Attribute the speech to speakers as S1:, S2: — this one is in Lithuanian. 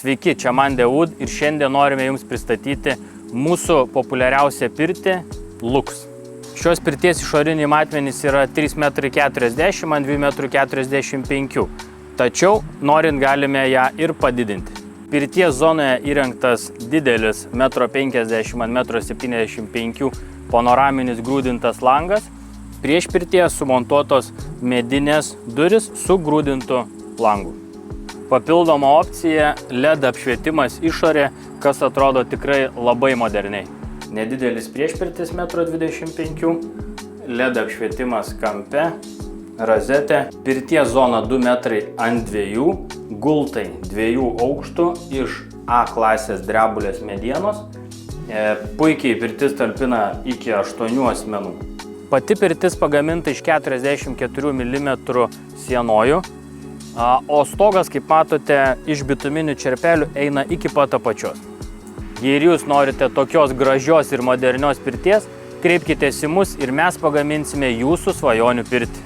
S1: Sveiki, čia Mandė Wood ir šiandien norime Jums pristatyti mūsų populiariausią pirtį Lux. Šios pirties išoriniai matmenys yra 3,40 m ant 2,45 m, tačiau norint galime ją ir padidinti. Pirties zonoje įrengtas didelis 1,50 m ant 1,75 m panoraminis grūdintas langas, prieš pirties sumontuotos medinės duris su grūdintu langu. Papildoma opcija LED apšvietimas išorė, kas atrodo tikrai labai moderniai. Nedidelis priešpirtis 1,25 m, LED apšvietimas kampe, rozetė, pirties zona 2 m ant 2, gultai 2 aukštų iš A klasės drebulės medienos. Puikiai pirtis talpina iki 8 asmenų. Pati pirtis pagaminta iš 44 mm sienojų, o stogas, kaip matote, iš bituminių čerpelių eina iki pat apačios. Jei ir jūs norite tokios gražios ir modernios pirties, kreipkitės į mus ir mes pagaminsime jūsų svajonių pirtį.